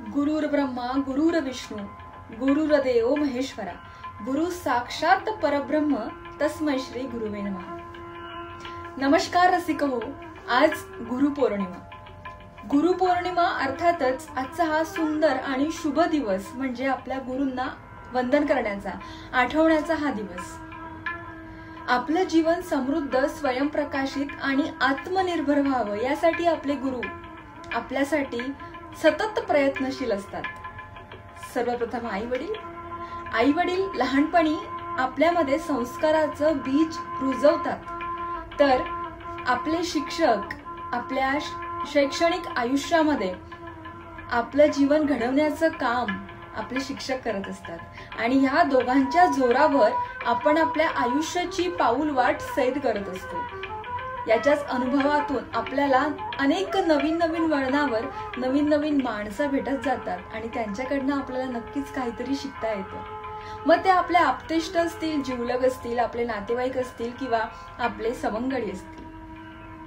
गुरुर ब्रह्मा गुरुर विष्णू गुरुर्देव महेश्वरा गुरु साक्षात परब्रह्म तस्मै श्री गुरुवे नमः। नमस्कार रसिक हो, आज गुरुपौर्णिमा। गुरुपौर्णिमा अर्थातच आजचा हा सुंदर आणि शुभ दिवस म्हणजे आपल्या गुरूंना वंदन करण्याचा, आठवण्याचा हा दिवस। आपलं जीवन समृद्ध, स्वयंप्रकाशित आणि आत्मनिर्भर व्हावं यासाठी आपले गुरु आपल्यासाठी सतत प्रयत्नशील असतात। सर्वप्रथम आई वडील लहानपणी आपल्यामध्ये संस्काराचं बीज रुजवतात, तर आपले शिक्षक आपल्या शैक्षणिक आयुष्यामध्ये आपलं जीवन घडवण्याचं काम आपले शिक्षक करत असतात आणि ह्या दोघांच्या जोरावर आपण आपल्या आयुष्याची पाऊलवाट सैर करत असतो। याच्याच अनुभवातून आपल्याला अनेक नवीन वळणावर नवीन माणसं भेटत जातात आणि त्यांच्याकडनं आपल्याला नक्कीच काहीतरी शिकता येतं। मग ते आपले आप्तेष्ट असतील, जिवलग असतील, आपले नातेवाईक असतील किंवा आपले सवंगडी असतील,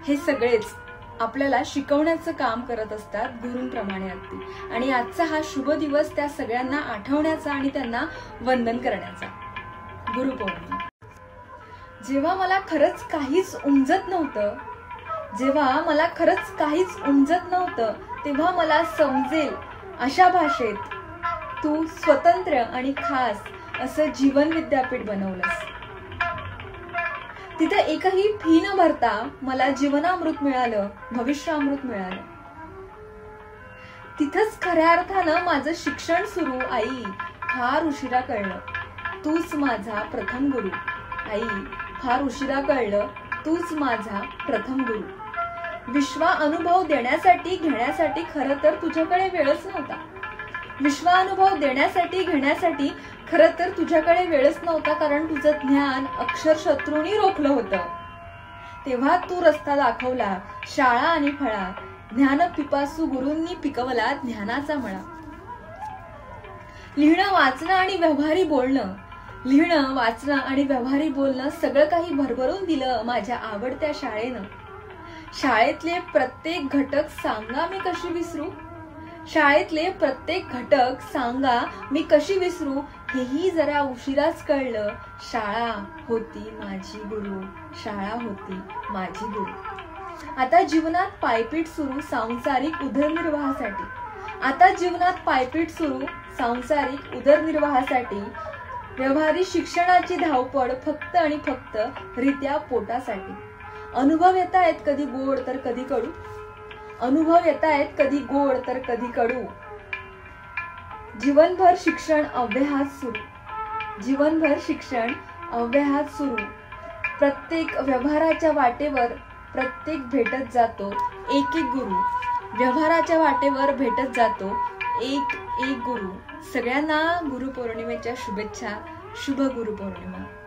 हे सगळेच आपल्याला शिकवण्याचं काम करत असतात गुरूंप्रमाणे अगदी। आणि आजचा हा शुभ दिवस त्या सगळ्यांना आठवण्याचा आणि त्यांना वंदन करण्याचा, गुरुपौर्णिमा। जेव्हा मला खरंच काहीच उमजत नव्हतं, तेव्हा मला समजेल अशा भाषेत तू स्वतंत्र आणि खास असं जीवन विद्यापीठ बनवलंस। तिथे एकही फी न भरता मला जीवनामृत मिळालं, भविष्यामृत मिळालं। तिथंच खऱ्या अर्थानं माझं शिक्षण सुरू। आई, फार उशिरा कळलं तूच माझा प्रथम गुरु। आई, फार उशिरा कळलं तूच माझा प्रथम गुरु। विश्वानुभव देण्यासाठी घेण्यासाठी खरं तर तुझ्याकडे वेळच नव्हता। विश्वानुभव देण्यासाठी घेण्यासाठी खरं तर तुझ्याकडे वेळच नव्हता, कारण तुझं ज्ञान अक्षरशत्रूंनी रोखलं होतं। तेव्हा तू रस्ता दाखवला, शाळा आणि फळा, ज्ञान पिपासू गुरूंनी पिकवला ज्ञानाचा मळा। लिहिणं वाचणं आणि व्यवहारी बोलणं सगळं काही भरभरून दिलं माझ्या आवडत्या शाळेनं। शाळेतले प्रत्येक घटक सांगा मी कशी विसरू, हेही जरा उशिराच कळलं। शाळा होती माझी गुरु। आता जीवनात पायपीट सुरू सांसारिक उदरनिर्वाहासाठी। व्यवहारी शिक्षणाची धावपळ फक्त आणि फक्त रित्या पोटासाठी। अनुभव येतायत कधी गोड तर कधी कडू। जीवनभर शिक्षण अव्याहत सुरू। प्रत्येक व्यवहाराच्या वाटेवर प्रत्येक भेटत जातो एक गुरु। व्यवहाराच्या वाटेवर भेटत जातो एक गुरु। सगळ्यांना गुरुपौर्णिमेच्या शुभेच्छा। शुभ गुरुपौर्णिमा।